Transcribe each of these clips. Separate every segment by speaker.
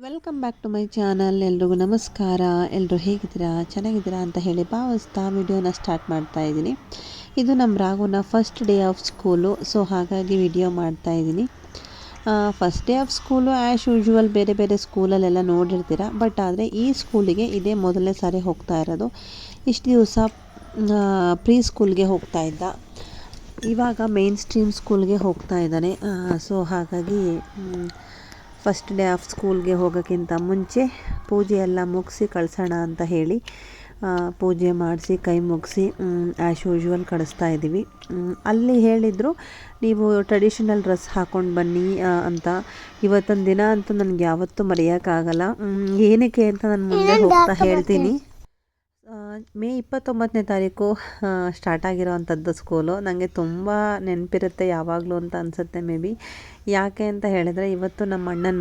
Speaker 1: Welcome back to my channel. ಎಲ್ರಿಗೂ ನಮಸ್ಕಾರ. ಎಲ್ಲರೂ ಹೇಗಿದ್ದೀರಾ, ಚೆನ್ನಾಗಿದ್ದೀರಾ ಅಂತ ಹೇಳಿ ಭಾವಿಸ್ತಾ ವಿಡಿಯೋನ ಸ್ಟಾರ್ಟ್ ಮಾಡ್ತಾ ಇದ್ದೀನಿ. ಇದು ನಮ್ಮ ರಾಘುನ first day of school. So ಹಾಗಾಗಿ ವಿಡಿಯೋ ಮಾಡ್ತಾ ಇದ್ದೀನಿ. First day of school as usual ಬೇರೆ ಬೇರೆ ಸ್ಕೂಲಲ್ಲೆಲ್ಲ ನೋಡಿರ್ತೀರ. ಬಟ್ ಆದರೆ ಈ ಸ್ಕೂಲಿಗೆ ಇದೇ ಮೊದಲನೇ ಸಾರಿ ಹೋಗ್ತಾ ಇರೋದು. ಇಷ್ಟು ದಿವಸ ಪ್ರೀ ಸ್ಕೂಲ್ಗೆ ಹೋಗ್ತಾ ಇದ್ದ, ಇವಾಗ ಮೇನ್ ಸ್ಟ್ರೀಮ್ ಸ್ಕೂಲ್ಗೆ ಹೋಗ್ತಾ ಇದ್ದಾನೆ. ಸೊ ಹಾಗಾಗಿ ಫಸ್ಟ್ ಡೇ ಆಫ್ ಸ್ಕೂಲ್ಗೆ ಹೋಗೋಕ್ಕಿಂತ ಮುಂಚೆ ಪೂಜೆ ಎಲ್ಲ ಮುಗಿಸಿ ಕಳಿಸೋಣ ಅಂತ ಹೇಳಿ ಪೂಜೆ ಮಾಡಿಸಿ ಕೈ ಮುಗಿಸಿ ಆ್ಯಸ್ ಯೂಶ್ವಲ್ ಕಳಿಸ್ತಾ ಇದ್ದೀವಿ. ಅಲ್ಲಿ ಹೇಳಿದರು, ನೀವು ಟ್ರೆಡಿಷನಲ್ ಡ್ರೆಸ್ ಹಾಕ್ಕೊಂಡು ಬನ್ನಿ ಅಂತ. ಇವತ್ತೊಂದು ದಿನ ಅಂತೂ ನನಗೆ ಯಾವತ್ತೂ ಮರೆಯೋಕ್ಕಾಗಲ್ಲ. ಏನಕ್ಕೆ ಅಂತ ನಾನು ಮುಂದೆ ಹೋಗ್ತಾ ಹೇಳ್ತೀನಿ. ಮೇ 29ನೇ ತಾರೀಕು ಸ್ಟಾರ್ಟ್ ಆಗಿರೋವಂಥದ್ದು ಸ್ಕೂಲು. ನನಗೆ ತುಂಬ ನೆನಪಿರುತ್ತೆ ಯಾವಾಗಲೂ ಅಂತ ಅನಿಸುತ್ತೆ ಮೇ ಬಿ. ಯಾಕೆ ಅಂತ ಹೇಳಿದ್ರೆ, ಇವತ್ತು ನಮ್ಮ ಅಣ್ಣನ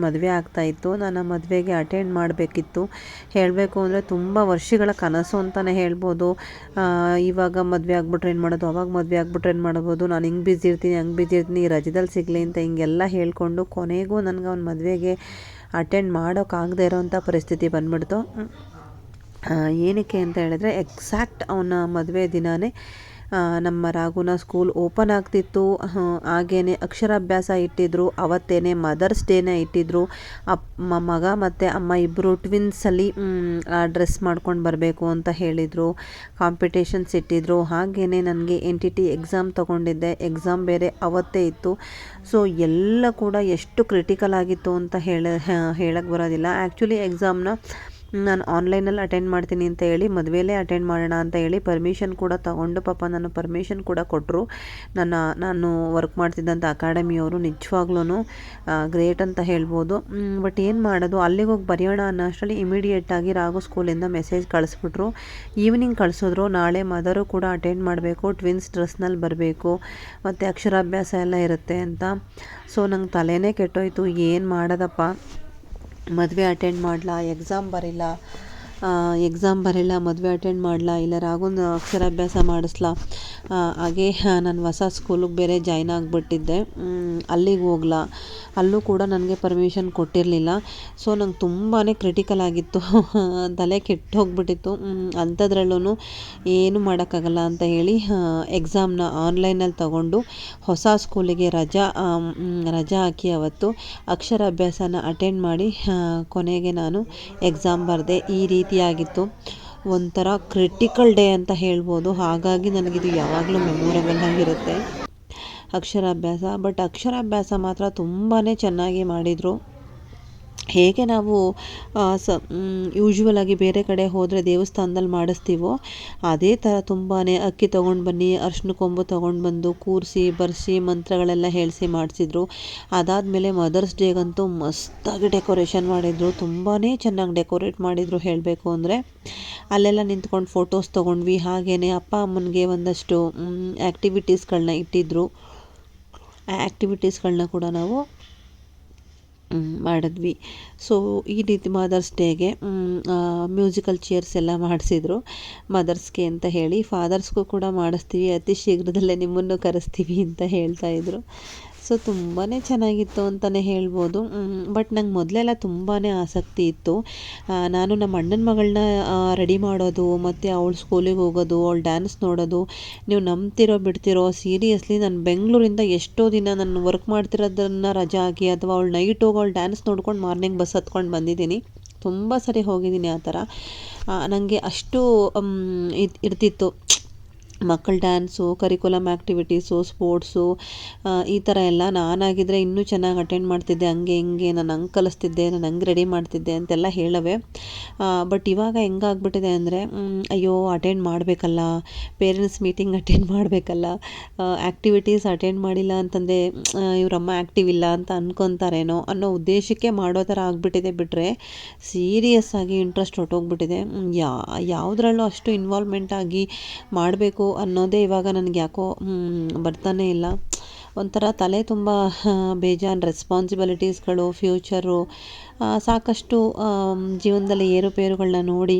Speaker 1: ಮದುವೆ ಆಗ್ತಾಯಿತ್ತು. ನಾನು ಆ ಮದುವೆಗೆ ಅಟೆಂಡ್ ಮಾಡಬೇಕಿತ್ತು. ಹೇಳಬೇಕು ಅಂದರೆ ತುಂಬ ವರ್ಷಗಳ ಕನಸು ಅಂತಲೇ ಹೇಳ್ಬೋದು. ಇವಾಗ ಮದುವೆ ಆಗ್ಬಿಟ್ರೆ ಏನು ಮಾಡೋದು, ಅವಾಗ ಮದುವೆ ಆಗ್ಬಿಟ್ರೆ ಏನು ಮಾಡ್ಬೋದು, ನಾನು ಹಿಂಗೆ ಬ್ಯುಸಿ ಇರ್ತೀನಿ, ಹಂಗೆ ಬ್ಯುಸಿ ಇರ್ತೀನಿ, ರಜದಲ್ಲಿ ಸಿಗಲಿ ಅಂತ ಹಿಂಗೆಲ್ಲ ಹೇಳ್ಕೊಂಡು ಕೊನೆಗೂ ನನಗೆ ಅವ್ನ ಮದುವೆಗೆ ಅಟೆಂಡ್ ಮಾಡೋಕ್ಕಾಗದೇ ಇರೋವಂಥ ಪರಿಸ್ಥಿತಿ ಬಂದ್ಬಿಡ್ತು. ಏನಕ್ಕೆ ಅಂತ ಹೇಳಿದ್ರೆ, ಎಕ್ಸಾಕ್ಟ್ ಅವನ ಮದುವೆ ದಿನವೇ ನಮ್ಮ ರಾಘುನ ಸ್ಕೂಲ್ ಓಪನ್ ಆಗ್ತಿತ್ತು. ಹಾಗೇ ಅಕ್ಷರಾಭ್ಯಾಸ ಇಟ್ಟಿದ್ರು. ಅವತ್ತೇ ಮದರ್ಸ್ ಡೇನ ಇಟ್ಟಿದ್ರು. ಮಗ ಮತ್ತು ಅಮ್ಮ ಇಬ್ಬರು ಟ್ವಿನ್ಸಲ್ಲಿ ಡ್ರೆಸ್ ಮಾಡ್ಕೊಂಡು ಬರಬೇಕು ಅಂತ ಹೇಳಿದರು. ಕಾಂಪಿಟೇಷನ್ಸ್ ಇಟ್ಟಿದ್ರು. ಹಾಗೇ ನನಗೆ NTT ಎಕ್ಸಾಮ್ ತೊಗೊಂಡಿದ್ದೆ. ಎಕ್ಸಾಮ್ ಬೇರೆ ಅವತ್ತೇ ಇತ್ತು. ಸೊ ಎಲ್ಲ ಕೂಡ ಎಷ್ಟು ಕ್ರಿಟಿಕಲ್ ಆಗಿತ್ತು ಅಂತ ಹೇಳಕ್ಕೆ ಬರೋದಿಲ್ಲ. ಆ್ಯಕ್ಚುಲಿ ಎಕ್ಸಾಮ್ನ ನಾನು ಆನ್ಲೈನಲ್ಲಿ ಅಟೆಂಡ್ ಮಾಡ್ತೀನಿ ಅಂತ ಹೇಳಿ ಮದುವೆಲೇ ಅಟೆಂಡ್ ಮಾಡೋಣ ಅಂತ ಹೇಳಿ ಪರ್ಮಿಷನ್ ಕೂಡ ತೊಗೊಂಡು, ಪಾಪ ನಾನು ಪರ್ಮಿಷನ್ ಕೂಡ ಕೊಟ್ಟರು. ನಾನು ವರ್ಕ್ ಮಾಡ್ತಿದ್ದಂಥ ಅಕಾಡೆಮಿಯವರು. ನಿಜವಾಗ್ಲೂ ಗ್ರೇಟ್ ಅಂತ ಹೇಳ್ಬೋದು. ಬಟ್ ಏನು ಮಾಡೋದು, ಅಲ್ಲಿಗೆ ಹೋಗಿ ಬರೆಯೋಣ ಅನ್ನೋ ಅಷ್ಟರಲ್ಲಿ ಇಮಿಡಿಯೇಟಾಗಿ ರಾಘು ಸ್ಕೂಲಿಂದ ಮೆಸೇಜ್ ಕಳಿಸ್ಬಿಟ್ರು. ಈವ್ನಿಂಗ್ ಕಳಿಸಿದ್ರು, ನಾಳೆ ಮದರು ಕೂಡ ಅಟೆಂಡ್ ಮಾಡಬೇಕು, ಟ್ವಿನ್ಸ್ ಡ್ರೆಸ್ನಲ್ಲಿ ಬರಬೇಕು, ಮತ್ತು ಅಕ್ಷರಾಭ್ಯಾಸ ಎಲ್ಲ ಇರುತ್ತೆ ಅಂತ. ಸೊ ನಂಗೆ ತಲೆನೇ ಕೆಟ್ಟೋಯ್ತು. ಏನು ಮಾಡೋದಪ್ಪ, ಮದುವೆ ಅಟೆಂಡ್ ಮಾಡಲಾ, ಎಕ್ಸಾಮ್ ಬರೀಲ್ಲ, ಮದುವೆ ಅಟೆಂಡ್ ಮಾಡಲಾ, ಇಲ್ಲ ರಾಘುನ ಅಕ್ಷರಾಭ್ಯಾಸ ಮಾಡಿಸ್ಲಾ, ಹಾಗೆ ನಾನು ಹೊಸ ಸ್ಕೂಲಿಗೆ ಬೇರೆ ಜಾಯ್ನ್ ಆಗಿಬಿಟ್ಟಿದ್ದೆ, ಅಲ್ಲಿಗೆ ಹೋಗ್ಲಾ, ಅಲ್ಲೂ ಕೂಡ ನನಗೆ ಪರ್ಮಿಷನ್ ಕೊಟ್ಟಿರಲಿಲ್ಲ. ಸೊ ನಂಗೆ ತುಂಬಾ ಕ್ರಿಟಿಕಲ್ ಆಗಿತ್ತು. ತಲೆ ಕೆಟ್ಟೋಗ್ಬಿಟ್ಟಿತ್ತು. ಅಂಥದ್ರಲ್ಲೂ ಏನು ಮಾಡೋಕ್ಕಾಗಲ್ಲ ಅಂತ ಹೇಳಿ ಎಕ್ಸಾಮ್ನ ಆನ್ಲೈನಲ್ಲಿ ತಗೊಂಡು ಹೊಸ ಸ್ಕೂಲಿಗೆ ರಜಾ ಹಾಕಿ ಅವತ್ತು ಅಕ್ಷರಾಭ್ಯಾಸನ ಅಟೆಂಡ್ ಮಾಡಿ ಕೊನೆಗೆ ನಾನು ಎಕ್ಸಾಮ್ ಬರೆದೆ. ಈ ರೀತಿಯಾಗಿತ್ತು. ಒಂಥರ ಕ್ರಿಟಿಕಲ್ ಡೇ ಅಂತ ಹೇಳ್ಬೋದು. ಹಾಗಾಗಿ ನನಗಿದು ಯಾವಾಗಲೂ ಮೆಮೊರೇಬಲ್ ಆಗಿರುತ್ತೆ ಅಕ್ಷರಾಭ್ಯಾಸ. ಬಟ್ ಅಕ್ಷರಾಭ್ಯಾಸ ಮಾತ್ರ ತುಂಬಾ ಚೆನ್ನಾಗಿ ಮಾಡಿದರು. ಹೇಗೆ ನಾವು ಯೂಶ್ವಲಾಗಿ ಬೇರೆ ಕಡೆ ಹೋದರೆ ದೇವಸ್ಥಾನದಲ್ಲಿ ಮಾಡಿಸ್ತೀವೋ ಅದೇ ಥರ ತುಂಬಾ ಅಕ್ಕಿ ತೊಗೊಂಡು ಬನ್ನಿ, ಅರ್ಶಿನ ಕೊಂಬು ತೊಗೊಂಡು ಬಂದು ಕೂರಿಸಿ ಬರ್ಸಿ ಮಂತ್ರಗಳೆಲ್ಲ ಹೇಳಿಸಿ ಮಾಡಿಸಿದ್ರು. ಅದಾದಮೇಲೆ ಮದರ್ಸ್ ಡೇಗಂತೂ ಮಸ್ತಾಗಿ ಡೆಕೋರೇಷನ್ ಮಾಡಿದರು. ತುಂಬಾ ಚೆನ್ನಾಗಿ ಡೆಕೋರೇಟ್ ಮಾಡಿದರು ಹೇಳಬೇಕು ಅಂದರೆ. ಅಲ್ಲೆಲ್ಲ ನಿಂತ್ಕೊಂಡು ಫೋಟೋಸ್ ತೊಗೊಂಡ್ವಿ. ಹಾಗೆಯೇ ಅಪ್ಪ ಅಮ್ಮನಿಗೆ ಒಂದಷ್ಟು ಆ್ಯಕ್ಟಿವಿಟೀಸ್ಗಳನ್ನ ಇಟ್ಟಿದ್ದರು. ಆ ಆ್ಯಕ್ಟಿವಿಟೀಸ್ಗಳನ್ನ ಕೂಡ ನಾವು ಮಾಡಿದ್ವಿ. ಸೊ ಈ ರೀತಿ ಮದರ್ಸ್ ಡೇಗೆ ಮ್ಯೂಸಿಕಲ್ ಚೇರ್ಸ್ ಎಲ್ಲ ಮಾಡಿಸಿದ್ರು ಮದರ್ಸ್ಗೆ ಅಂತ ಹೇಳಿ. ಫಾದರ್ಸ್ಗೂ ಕೂಡ ಮಾಡಿಸ್ತೀವಿ, ಅತಿ ಶೀಘ್ರದಲ್ಲೇ ನಿಮ್ಮನ್ನು ಕರೆಸ್ತೀವಿ ಅಂತ ಹೇಳ್ತಾಯಿದ್ರು. ಸೊ ತುಂಬಾ ಚೆನ್ನಾಗಿತ್ತು ಅಂತಲೇ ಹೇಳ್ಬೋದು. ಬಟ್ ನಂಗೆ ಮೊದಲೆಲ್ಲ ತುಂಬಾ ಆಸಕ್ತಿ ಇತ್ತು. ನಾನು ನಮ್ಮ ಅಣ್ಣನ ಮಗಳನ್ನ ರೆಡಿ ಮಾಡೋದು, ಮತ್ತು ಅವಳು ಸ್ಕೂಲಿಗೆ ಹೋಗೋದು, ಅವಳು ಡ್ಯಾನ್ಸ್ ನೋಡೋದು. ನೀವು ನಂಬ್ತಿರೋ ಬಿಡ್ತಿರೋ, ಸೀರಿಯಸ್ಲಿ ನಾನು ಬೆಂಗಳೂರಿಂದ ಎಷ್ಟೋ ದಿನ ನಾನು ವರ್ಕ್ ಮಾಡ್ತಿರೋದನ್ನು ರಜಾ ಹಾಕಿ ಅಥವಾ ಅವಳು ನೈಟ್ ಹೋಗಿ ಅವಳು ಡ್ಯಾನ್ಸ್ ನೋಡ್ಕೊಂಡು ಮಾರ್ನಿಂಗ್ ಬಸ್ ಹತ್ಕೊಂಡು ಬಂದಿದ್ದೀನಿ. ತುಂಬ ಸರಿ ಹೋಗಿದ್ದೀನಿ ಆ ಥರ. ನನಗೆ ಅಷ್ಟು ಇರ್ತಿತ್ತು. ಮಕ್ಕಳ ಡ್ಯಾನ್ಸು, ಕರಿಕ್ಯುಲಮ್ ಆ್ಯಕ್ಟಿವಿಟೀಸು, ಸ್ಪೋರ್ಟ್ಸು, ಈ ಥರ ಎಲ್ಲ. ನಾನಾಗಿದ್ದರೆ ಇನ್ನೂ ಚೆನ್ನಾಗಿ ಅಟೆಂಡ್ ಮಾಡ್ತಿದ್ದೆ. ಹಂಗೆ ಹಿಂಗೆ ನಾನು ಹಂಗೆ ಕಲಿಸ್ತಿದ್ದೆ, ನಾನು ಹಂಗೆ ರೆಡಿ ಮಾಡ್ತಿದ್ದೆ ಅಂತೆಲ್ಲ ಹೇಳವೆ. ಬಟ್ ಇವಾಗ ಹೆಂಗಾಗ್ಬಿಟ್ಟಿದೆ ಅಂದರೆ, ಅಯ್ಯೋ ಅಟೆಂಡ್ ಮಾಡಬೇಕಲ್ಲ, ಪೇರೆಂಟ್ಸ್ ಮೀಟಿಂಗ್ ಅಟೆಂಡ್ ಮಾಡಬೇಕಲ್ಲ, ಆ್ಯಕ್ಟಿವಿಟೀಸ್ ಅಟೆಂಡ್ ಮಾಡಿಲ್ಲ ಅಂತಂದರೆ ಇವರಮ್ಮ ಆ್ಯಕ್ಟಿವ್ ಇಲ್ಲ ಅಂತ ಅನ್ಕೊತಾರೇನೋ ಅನ್ನೋ ಉದ್ದೇಶಕ್ಕೆ ಮಾಡೋ ಥರ ಆಗಿಬಿಟ್ಟಿದೆ. ಬಿಟ್ಟರೆ ಸೀರಿಯಸ್ ಆಗಿ ಇಂಟ್ರೆಸ್ಟ್ ಹೊಟ್ಟೋಗ್ಬಿಟ್ಟಿದೆ. ಯಾವುದ್ರಲ್ಲೂ ಅಷ್ಟು ಇನ್ವಾಲ್ವ್ಮೆಂಟ್ ಆಗಿ ಮಾಡಬೇಕು ಅನ್ನೋದೇ ಇವಾಗ ನನಗೆ ಯಾಕೋ ಬರ್ತಾನೆ ಇಲ್ಲ. ಒಂಥರ ತಲೆ ತುಂಬ ಬೇಜಾನ್ ರೆಸ್ಪಾನ್ಸಿಬಿಲಿಟೀಸ್ಗಳು, ಫ್ಯೂಚರು, ಸಾಕಷ್ಟು ಜೀವನದಲ್ಲಿ ಏರುಪೇರುಗಳನ್ನ ನೋಡಿ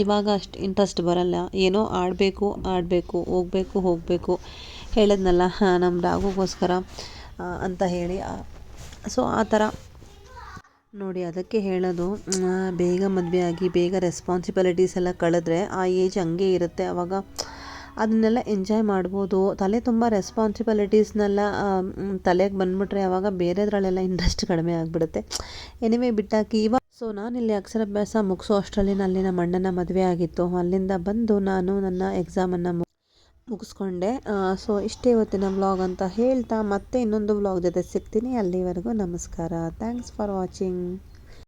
Speaker 1: ಇವಾಗ ಅಷ್ಟು ಇಂಟ್ರೆಸ್ಟ್ ಬರಲ್ಲ. ಏನೋ ಆಡಬೇಕು, ಹೋಗಬೇಕು ಹೇಳಿದ್ನಲ್ಲ ನಮ್ಮ ರಾಘುಗೋಸ್ಕರ ಅಂತ ಹೇಳಿ. ಸೊ ಆ ಥರ ನೋಡಿ ಅದಕ್ಕೆ ಹೇಳೋದು, ಬೇಗ ಮದುವೆ ಆಗಿ ಬೇಗ ರೆಸ್ಪಾನ್ಸಿಬಿಲಿಟೀಸ್ ಎಲ್ಲ ಕಳೆದ್ರೆ ಆ ಏಜ್ ಹಂಗೆ ಇರುತ್ತೆ. ಆವಾಗ ಅದನ್ನೆಲ್ಲ ಎಂಜಾಯ್ ಮಾಡ್ಬೋದು. ತಲೆ ತುಂಬ ರೆಸ್ಪಾನ್ಸಿಬಿಲಿಟೀಸ್ನೆಲ್ಲ ತಲೆಗೆ ಬಂದುಬಿಟ್ರೆ ಆವಾಗ ಬೇರೆದ್ರಲ್ಲೆಲ್ಲ ಇಂಟ್ರೆಸ್ಟ್ ಕಡಿಮೆ ಆಗಿಬಿಡುತ್ತೆ. ಎನಿವೇ ಬಿಟ್ಟಾಕಿ ಸೊ ನಾನಿಲ್ಲಿ ಅಕ್ಷರಾಭ್ಯಾಸ ಮುಗಿಸೋ ಅಷ್ಟರಲ್ಲಿ ಅಲ್ಲಿ ನಮ್ಮ ಅಣ್ಣನ ಮದುವೆ ಆಗಿತ್ತು. ಅಲ್ಲಿಂದ ಬಂದು ನಾನು ನನ್ನ ಎಕ್ಸಾಮನ್ನು ಮುಗಿಸ್ಕೊಂಡೆ. ಸೊ ಇಷ್ಟೇ ಇವತ್ತಿನ ವ್ಲಾಗ್ ಅಂತ ಹೇಳ್ತಾ ಮತ್ತೆ ಇನ್ನೊಂದು ವ್ಲಾಗ್ ಜೊತೆ ಸಿಗ್ತೀನಿ. ಅಲ್ಲಿವರೆಗೂ ನಮಸ್ಕಾರ. Thanks for watching.